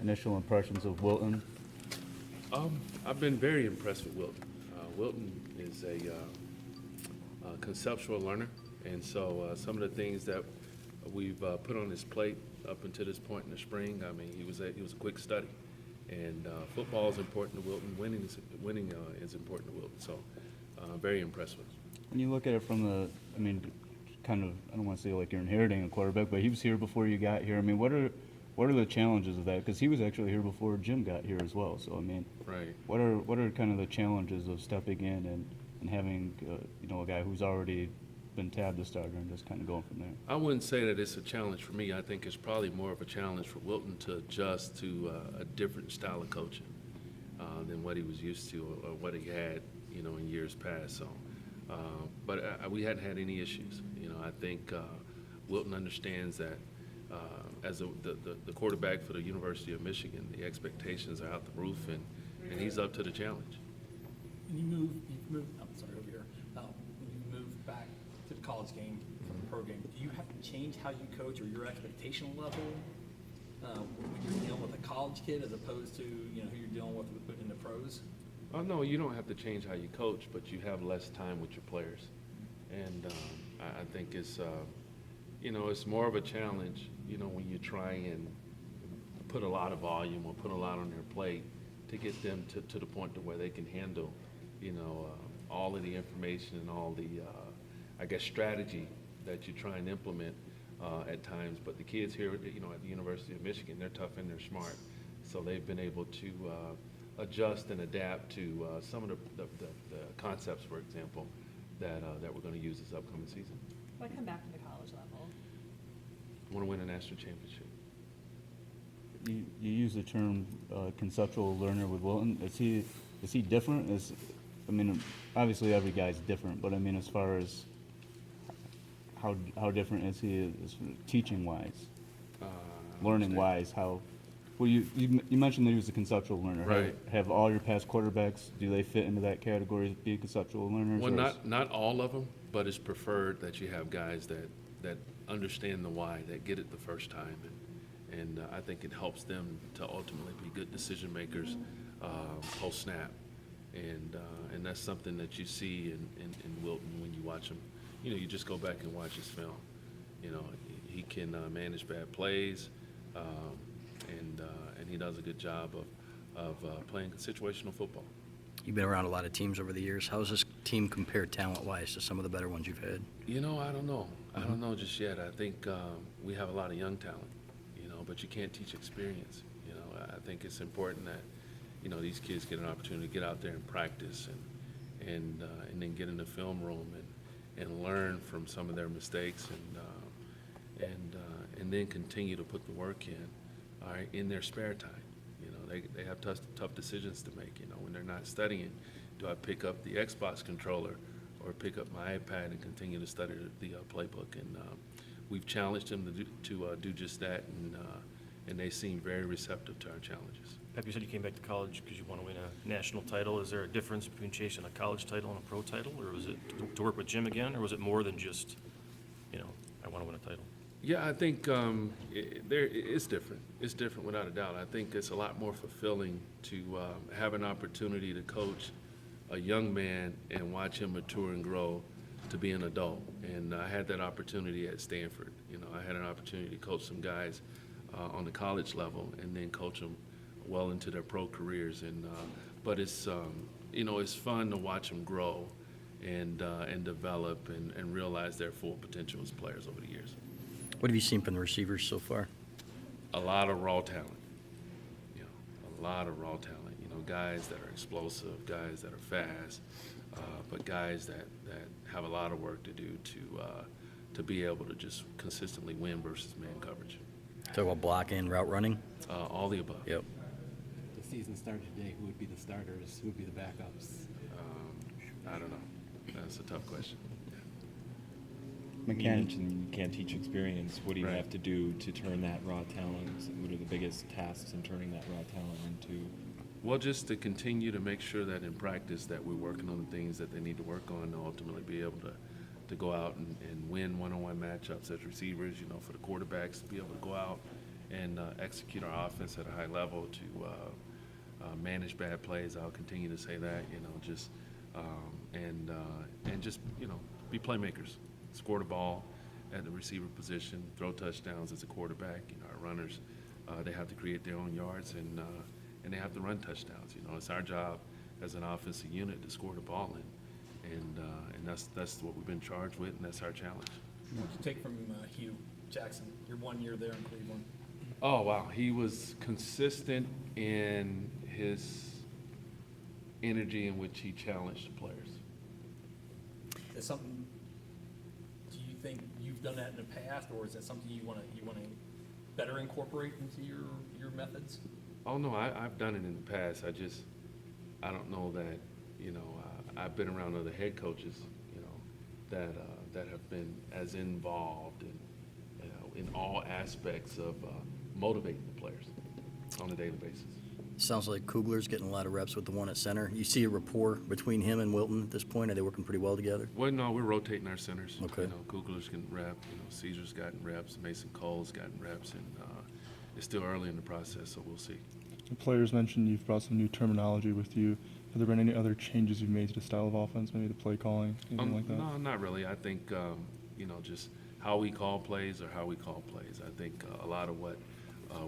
initial impressions of Wilton? I've been very impressed with Wilton. Wilton is a conceptual learner, and so some of the things that we've put on his plate up until this point in the spring, I mean, he was a quick study. And football is important to Wilton. Winning is important to Wilton. So, very impressed with him. When you look at it from the, I mean, kind of, I don't want to say like you're inheriting a quarterback, but he was here before you got here. I mean, what are the challenges of that? Because he was actually here before Jim got here as well. So, I mean, Right. what are kind of the challenges of stepping in and having, a guy who's already been tabbed a starter and just kind of going from there? I wouldn't say that it's a challenge for me. I think it's probably more of a challenge for Wilton to adjust to a different style of coaching than what he was used to or what he had, in years past. So, but we hadn't had any issues. I think Wilton understands that as the quarterback for the University of Michigan, the expectations are out the roof, and he's up to the challenge. When you've moved, I'm sorry, over here, when you move back to the college game from the pro game, do you have to change how you coach or your expectation level when you're dealing with a college kid as opposed to, who you're dealing with in the pros? Oh, no, you don't have to change how you coach, but you have less time with your players. And I think it's, it's more of a challenge, when you try and put a lot of volume or put a lot on their plate to get them to the point to where they can handle, all of the information and all the, strategy that you try and implement at times. But the kids here, at the University of Michigan, they're tough and they're smart. So they've been able to adjust and adapt to some of the concepts, for example, that we're going to use this upcoming season. Why come back to the college level? I want to win a national championship. You use the term conceptual learner with Wilton. Is he different? Obviously every guy's different, but I mean, as far as how different is he teaching wise, learning wise? Well, you mentioned that he was a conceptual learner. Right. Have all your past quarterbacks, do they fit into that category of being conceptual learners? Well, not all of them, but it's preferred that you have guys that understand the why, that get it the first time, and I think it helps them to ultimately be good decision makers post snap, and that's something that you see in Wilton when you watch him. You just go back and watch his film. He can manage bad plays, and he does a good job of playing situational football. You've been around a lot of teams over the years. How does this team compare talent-wise to some of the better ones you've had? I don't know. I don't know just yet. I think we have a lot of young talent, but you can't teach experience. I think it's important that, these kids get an opportunity to get out there and practice and then get in the film room and learn from some of their mistakes and then continue to put the work in their spare time. They have tough decisions to make. When they're not studying, do I pick up the Xbox controller or pick up my iPad and continue to study the playbook? And we've challenged them to do just that, and they seem very receptive to our challenges. Pep, you said you came back to college because you want to win a national title. Is there a difference between chasing a college title and a pro title, or was it to work with Jim again, or was it more than just, I want to win a title? Yeah, I think it's different. It's different without a doubt. I think it's a lot more fulfilling to have an opportunity to coach a young man and watch him mature and grow to be an adult. And I had that opportunity at Stanford. I had an opportunity to coach some guys on the college level and then coach them well into their pro careers. And but it's it's fun to watch them grow and develop and realize their full potential as players over the years. What have you seen from the receivers so far? A lot of raw talent. A lot of raw talent. Guys that are explosive, guys that are fast, but guys that have a lot of work to do to be able to just consistently win versus man coverage. Talk about blocking, route running? All the above. Yep. The season started today. Who would be the starters? Who would be the backups? I don't know. That's a tough question. You mentioned you can't teach experience. What do you Right. have to do to turn that raw talent? What are the biggest tasks in turning that raw talent into? Well, just to continue to make sure that in practice that we're working on the things that they need to work on to ultimately be able to go out and win one-on-one matchups as receivers, for the quarterbacks to be able to go out and execute our offense at a high level to manage bad plays. I'll continue to say that, just and just be playmakers, score the ball at the receiver position, throw touchdowns as a quarterback. Our runners, they have to create their own yards and they have to run touchdowns. It's our job as an offensive unit to score the ball and that's what we've been charged with, and that's our challenge. What did you take from Hugh Jackson, your 1 year there in Cleveland? Oh, wow. He was consistent in his energy in which he challenged the players. Is something, do you think you've done that in the past, or is that something you want to better incorporate into your methods? Oh, no, I've done it in the past. I don't know that, I've been around other head coaches, that have been as involved in all aspects of motivating the players on a daily basis. Sounds like Kugler's getting a lot of reps with the one at center. You see a rapport between him and Wilton at this point? Are they working pretty well together? Well, no, we're rotating our centers. Okay. Kugler's getting rep, Caesar's gotten reps, Mason Cole's gotten reps, and it's still early in the process, so we'll see. The players mentioned you've brought some new terminology with you. Have there been any other changes you've made to the style of offense, maybe the play calling, anything like that? No, not really. I think, just how we call plays or how we call plays. I think a lot of what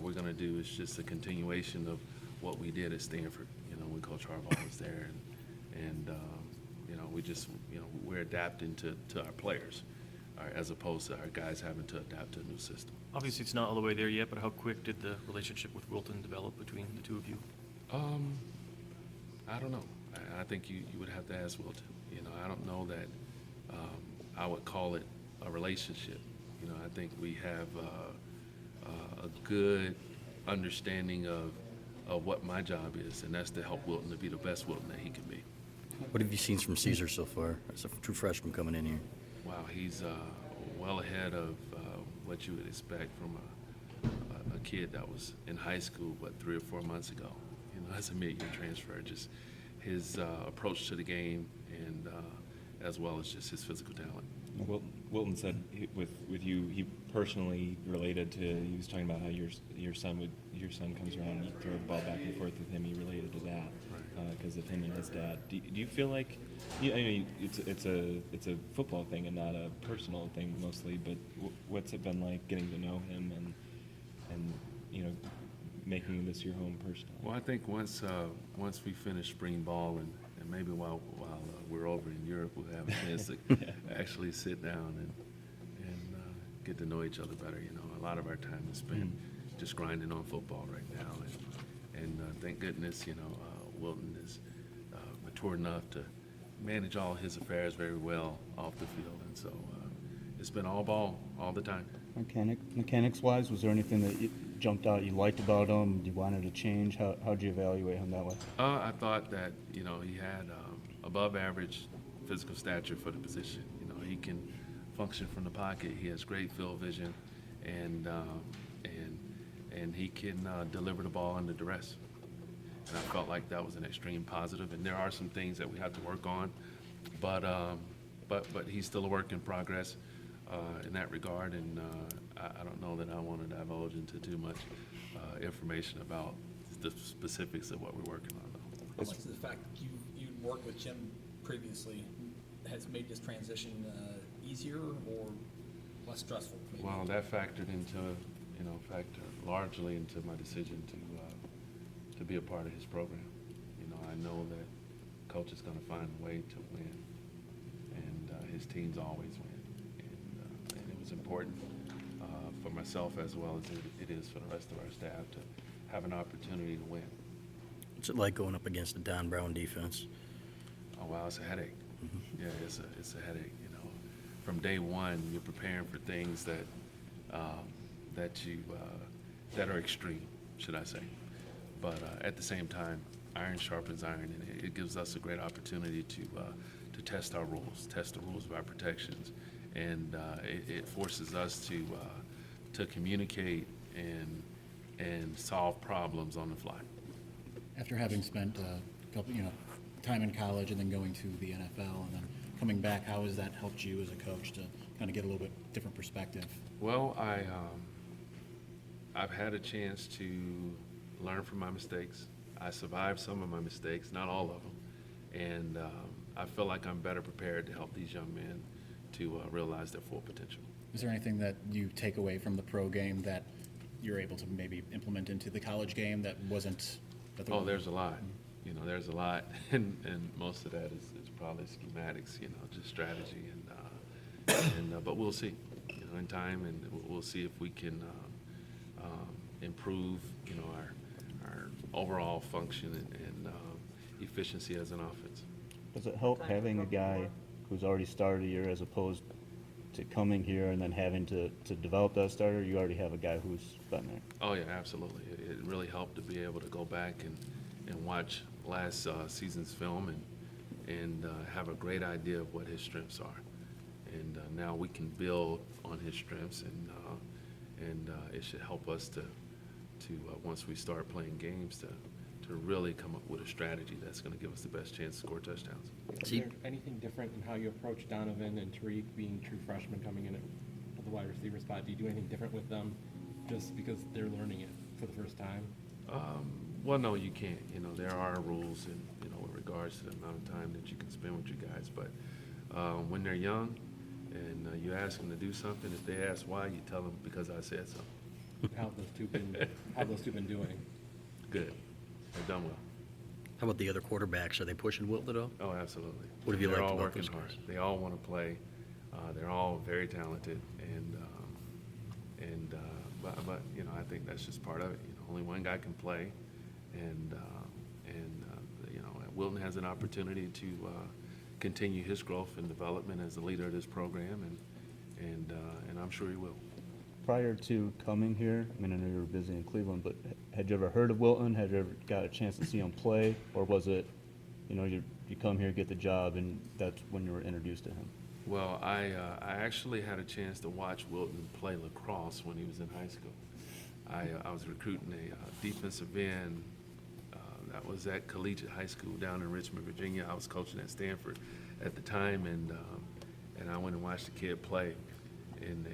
we're going to do is just a continuation of what we did at Stanford. When Coach Harbaugh was there, and we just, we're adapting to our players as opposed to our guys having to adapt to a new system. Obviously, it's not all the way there yet, but how quick did the relationship with Wilton develop between the two of you? I don't know. I think you would have to ask Wilton. I don't know that I would call it a relationship. I think we have a good understanding of what my job is, and that's to help Wilton to be the best Wilton that he can be. What have you seen from Caesar so far as a true freshman coming in here? Wow, he's well ahead of what you would expect from a kid that was in high school, 3 or 4 months ago. As a mid-year transfer, just his approach to the game, and as well as just his physical talent. Wilton said with you, he personally related to. He was talking about how your son comes around and you throw the ball back and forth with him. He related to that because of him and his dad. Do you feel like, it's a football thing and not a personal thing mostly, but what's it been like getting to know him and making this your home personally? Well, I think once we finish spring ball and maybe while we're over in Europe, we'll have a chance to actually sit down and get to know each other better. A lot of our time is spent just grinding on football right now, and thank goodness, Wilton is mature enough to manage all his affairs very well off the field, and so it's been all ball all the time. Mechanics-wise, was there anything that jumped out you liked about him, you wanted to change? How'd you evaluate him that way? I thought that, he had above average physical stature for the position. He can function from the pocket. He has great field vision, and he can deliver the ball under duress. And I felt like that was an extreme positive. And there are some things that we have to work on, but he's still a work in progress in that regard. And I don't know that I want to divulge into too much information about the specifics of what we're working on, though. How much of the fact that you worked with Jim previously has made this transition easier or less stressful? Maybe? Well, that factored largely into my decision to be a part of his program. I know that Coach is going to find a way to win, and his teams always win. And it was important for myself as well as it is for the rest of our staff to have an opportunity to win. What's it like going up against the Don Brown defense? Oh, wow, it's a headache. Yeah, it's a headache. From day one, you're preparing for things that are extreme, should I say. But at the same time, iron sharpens iron, and it gives us a great opportunity to test our rules, test the rules of our protections, and it forces us to communicate and solve problems on the fly. After having spent couple, time in college and then going to the NFL and then coming back, how has that helped you as a coach to kind of get a little bit different perspective? Well, I've had a chance to learn from my mistakes. I survived some of my mistakes, not all of them. And I feel like I'm better prepared to help these young men to realize their full potential. Is there anything that you take away from the pro game that you're able to maybe implement into the college game that wasn't? Oh, there's a lot. You know, there's a lot, and most of that is probably schematics. You know, just strategy, but we'll see. You know, in time, and we'll see if we can improve. You know, our overall function and efficiency as an offense. Does it help having a guy who's already started a year as opposed to coming here and then having to develop that starter? You already have a guy who's been there. Oh yeah, absolutely. It really helped to be able to go back and watch last season's film and have a great idea of what his strengths are. And now we can build on his strengths, and it should help us to once we start playing games to really come up with a strategy that's going to give us the best chance to score touchdowns. Is there anything different in how you approach Donovan and Tariq being true freshmen coming in at the wide receiver spot? Do you do anything different with them just because they're learning it for the first time? Well, no, you can't. You know, there are rules in, you know, with regards to the amount of time that you can spend with your guys. But when they're young and you ask them to do something, if they ask why, you tell them because I said so. How have those two been doing? Good. They've done well. How about the other quarterbacks? Are they pushing Wilton at all? Oh, absolutely. What have you They're liked all about working those hard. guys? They all want to play. They're all very talented, but you know, I think that's just part of it. You know, only one guy can play, and you know, Wilton has an opportunity to continue his growth and development as the leader of this program, and I'm sure he will. Prior to coming here, I mean, I know you were busy in Cleveland, but had you ever heard of Wilton? Had you ever got a chance to see him play? Or was it, you know, you come here, get the job, and that's when you were introduced to him? Well, I actually had a chance to watch Wilton play lacrosse when he was in high school. I was recruiting a defensive end that was at Collegiate High School down in Richmond, Virginia. I was coaching at Stanford at the time, and I went and watched the kid play in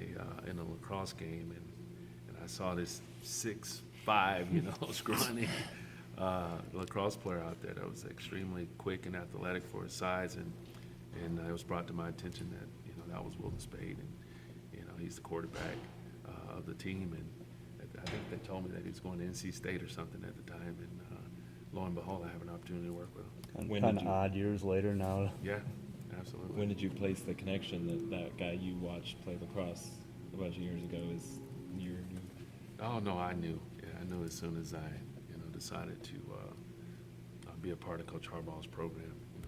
a lacrosse game, and I saw this 6'5", you know, scrawny lacrosse player out there that was extremely quick and athletic for his size, and it was brought to my attention that, you know, that was Wilton Spade, and, you know, he's the quarterback of the team, and I think they told me that he was going to NC State or something at the time, and lo and behold, I have an opportunity to work with him. When Kind did of you- odd years later now. Yeah, absolutely. When did you place the connection that guy you watched play lacrosse a bunch of years ago is your new? Oh, no, I knew. Yeah, I knew as soon as I, you know, decided to be a part of Coach Harbaugh's program. You know,